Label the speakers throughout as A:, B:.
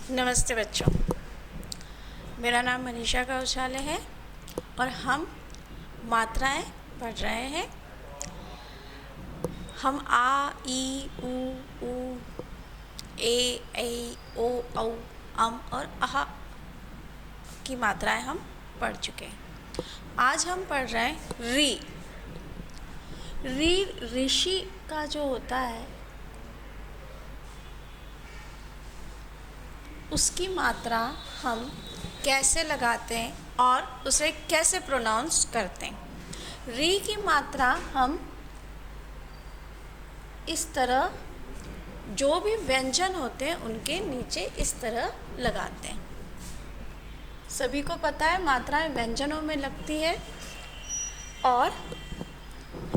A: नमस्ते बच्चों, मेरा नाम मनीषा गौशाले है और हम मात्राएं पढ़ रहे हैं। हम आ, ई, उ, ए, ऐ, ओ, औ, और अह की मात्राएं हम पढ़ चुके हैं। आज हम पढ़ रहे हैं री। री ऋषि का जो होता है उसकी मात्रा हम कैसे लगाते हैं और उसे कैसे प्रोनाउंस करते हैं। री की मात्रा हम इस तरह जो भी व्यंजन होते हैं उनके नीचे इस तरह लगाते हैं। सभी को पता है मात्राएं व्यंजनों में लगती है और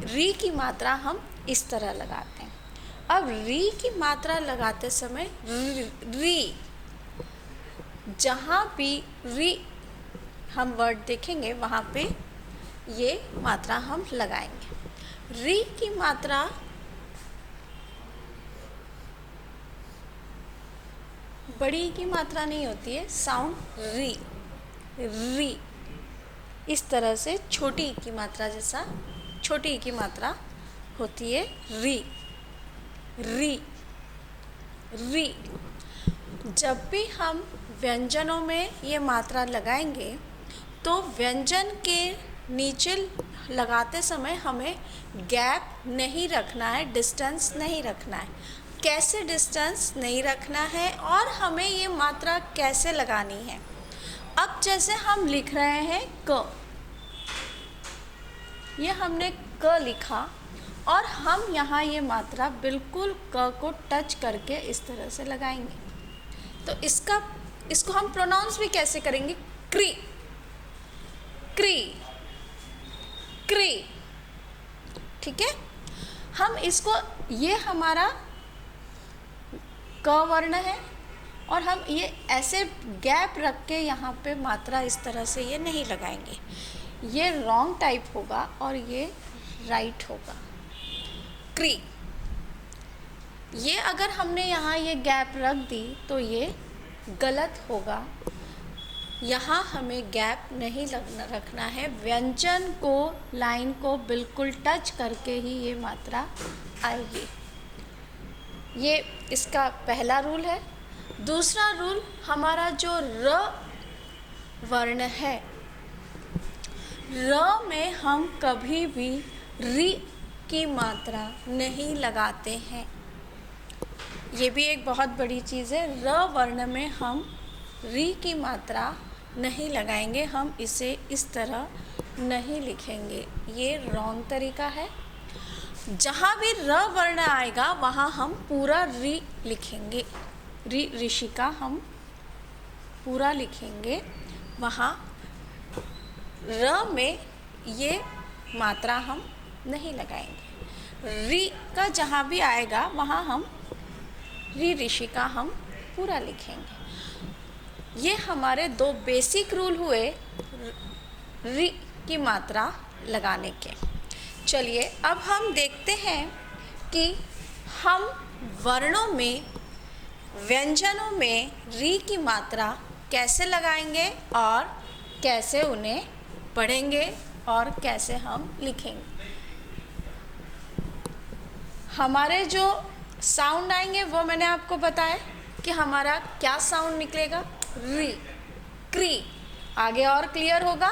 A: री की मात्रा हम इस तरह लगाते हैं। अब री की मात्रा लगाते समय री, जहाँ भी री हम वर्ड देखेंगे वहाँ पे ये मात्रा हम लगाएंगे। री की मात्रा बड़ी की मात्रा नहीं होती है, साउंड री इस तरह से छोटी की मात्रा जैसा छोटी की मात्रा होती है री री री। जब भी हम व्यंजनों में ये मात्रा लगाएंगे तो व्यंजन के नीचे लगाते समय हमें गैप नहीं रखना है, डिस्टेंस नहीं रखना है। कैसे डिस्टेंस नहीं रखना है और हमें ये मात्रा कैसे लगानी है। अब जैसे हम लिख रहे हैं क, ये हमने क लिखा और हम यहाँ ये मात्रा बिल्कुल क को टच करके इस तरह से लगाएंगे। तो इसको हम प्रोनाउंस भी कैसे करेंगे? क्री क्री क्री। ठीक है, हम इसको, ये हमारा क वर्ण है और हम ये ऐसे गैप रख के यहाँ पे मात्रा इस तरह से ये नहीं लगाएंगे। ये रॉन्ग टाइप होगा और ये राइट होगा। क्री, ये अगर हमने यहाँ ये गैप रख दी तो ये गलत होगा। यहाँ हमें गैप नहीं रखना है, व्यंजन को, लाइन को बिल्कुल टच करके ही ये मात्रा आएगी। ये इसका पहला रूल है। दूसरा रूल, हमारा जो र वर्ण है, र में हम कभी भी री की मात्रा नहीं लगाते हैं। ये भी एक बहुत बड़ी चीज़ है। र वर्ण में हम री की मात्रा नहीं लगाएंगे, हम इसे इस तरह नहीं लिखेंगे। ये रॉन्ग तरीका है। जहाँ भी र वर्ण आएगा वहाँ हम पूरा री लिखेंगे। री ऋषि का हम पूरा लिखेंगे। वहाँ र में ये मात्रा हम नहीं लगाएंगे। री का जहाँ भी आएगा वहाँ हम री ऋषि का हम पूरा लिखेंगे। ये हमारे दो बेसिक रूल हुए री की मात्रा लगाने के। चलिए अब हम देखते हैं कि हम वर्णों में, व्यंजनों में री की मात्रा कैसे लगाएंगे और कैसे उन्हें पढ़ेंगे और कैसे हम लिखेंगे। हमारे जो साउंड आएंगे वो मैंने आपको बताया कि हमारा क्या साउंड निकलेगा, री क्री। आगे और क्लियर होगा।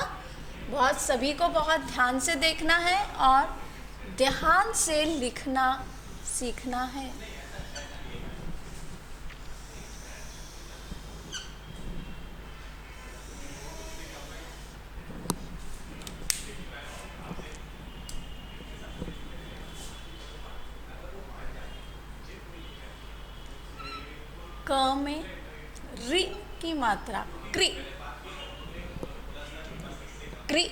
A: बहुत सभी को बहुत ध्यान से देखना है और ध्यान से लिखना सीखना है। क में री की मात्रा क्री क्री।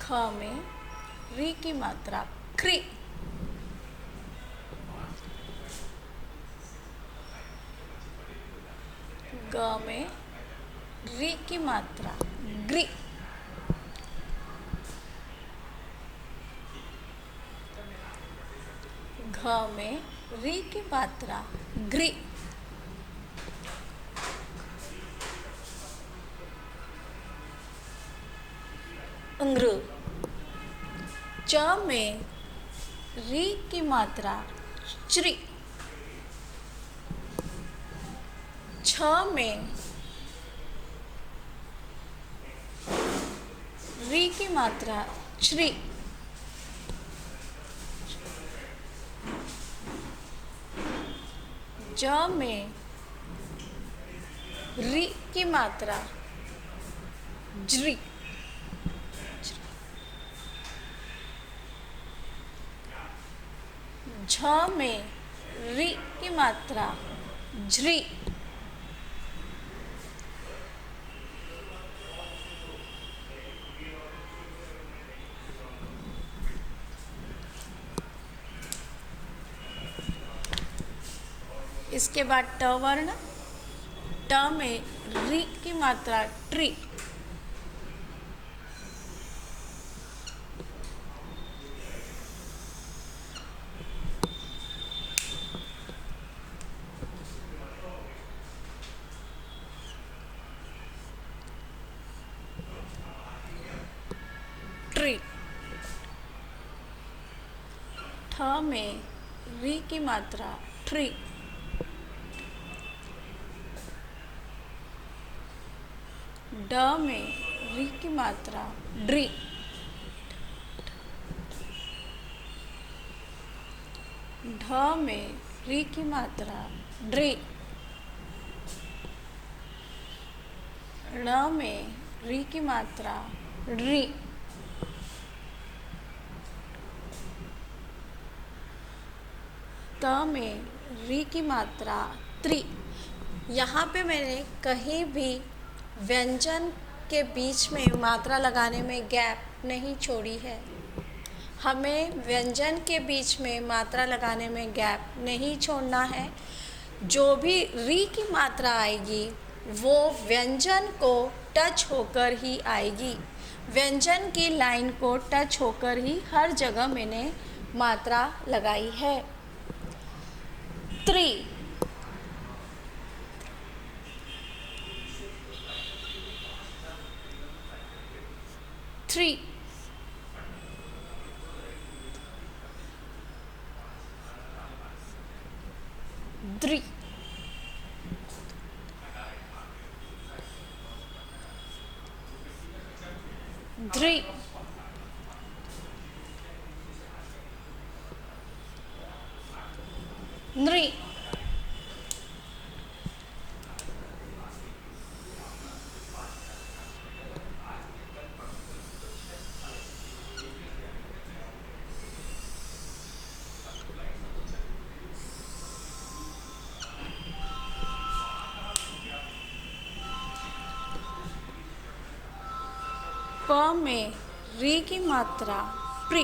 A: ख में री की मात्रा क्री। ग में री की मात्रा ग्री। घ में री की मात्रा ग्री। अंग्र। च में री की मात्रा च्री। छ में री की मात्रा श्री। ज में री की मात्रा ज्री। झ में री की मात्रा झ्री। इसके बाद ट वर्ण। ट में री की मात्रा ट्री। ट्री। ठ में री की मात्रा ट्री। ड में री की मात्रा ड्री। ढ में री की मात्रा ड्री। ण में री की मात्रा री। त में री की मात्रा त्रि। यहाँ पे मैंने कहीं भी व्यंजन के बीच में मात्रा लगाने में गैप नहीं छोड़ी है। हमें व्यंजन के बीच में मात्रा लगाने में गैप नहीं छोड़ना है। जो भी री की मात्रा आएगी वो व्यंजन को टच होकर ही आएगी। व्यंजन की लाइन को टच होकर ही हर जगह मैंने मात्रा लगाई है। त्रि। थ्री। द्रि। ध्रि। नृ। प में री की मात्रा प्री।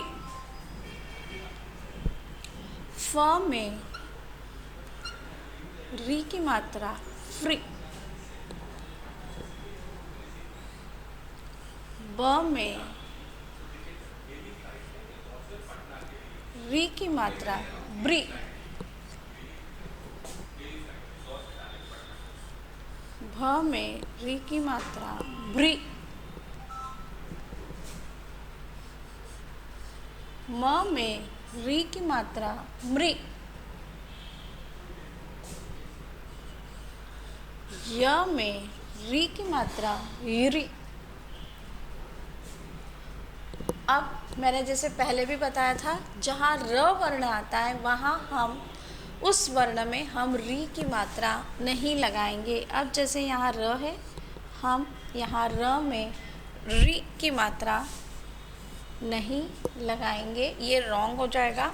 A: फ में री की मात्रा फ्री। ब में री की मात्रा ब्री। भ में री की मात्रा ब्री। म में री की मात्रा मृ। य में री की मात्रा री। अब मैंने जैसे पहले भी बताया था, जहाँ र वर्ण आता है वहाँ हम उस वर्ण में हम री की मात्रा नहीं लगाएंगे। अब जैसे यहाँ र है, हम यहाँ र में री की मात्रा नहीं लगाएंगे, ये रॉन्ग हो जाएगा।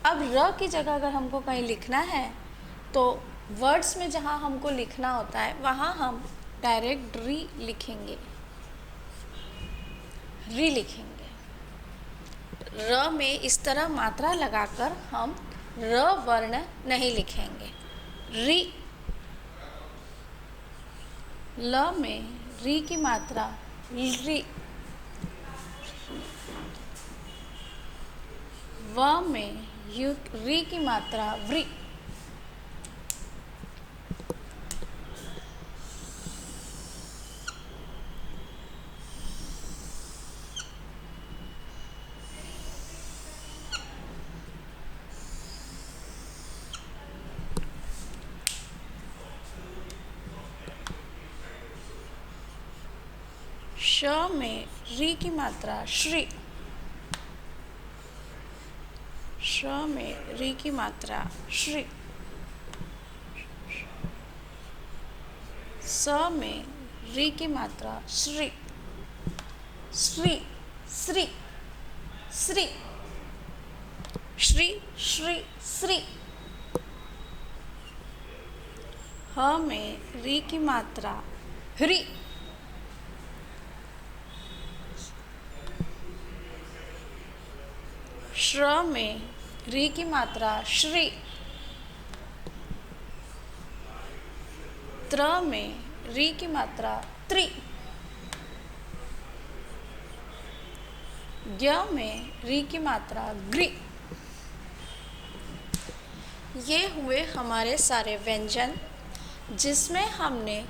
A: अब र की जगह अगर हमको कहीं लिखना है तो वर्ड्स में जहाँ हमको लिखना होता है वहाँ हम डायरेक्ट री लिखेंगे, री लिखेंगे। र में इस तरह मात्रा लगाकर हम र वर्ण नहीं लिखेंगे। री। ल में री की मात्रा री। व में यू री की मात्रा व्री। श में री की मात्रा श्री। श में री की मात्रा श्री। स में री की मात्रा श्री। श्री श्री श्री श्री श्री श्री। ह में री की मात्रा ह्री। श्र में री की मात्रा श्री। त्र में री की मात्रा त्रि। ज्ञ में री की मात्रा ग्री। ये हुए हमारे सारे व्यंजन जिसमें हमने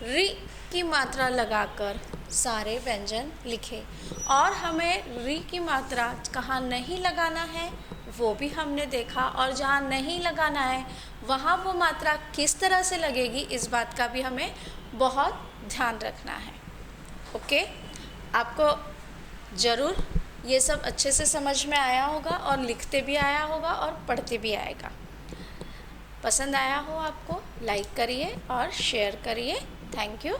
A: री की मात्रा लगाकर सारे व्यंजन लिखे, और हमें री की मात्रा कहाँ नहीं लगाना है वो भी हमने देखा, और जहाँ नहीं लगाना है वहाँ वो मात्रा किस तरह से लगेगी इस बात का भी हमें बहुत ध्यान रखना है। ओके, आपको ज़रूर ये सब अच्छे से समझ में आया होगा और लिखते भी आया होगा और पढ़ते भी आएगा। पसंद आया हो आपको लाइक करिए और शेयर करिए। Thank you.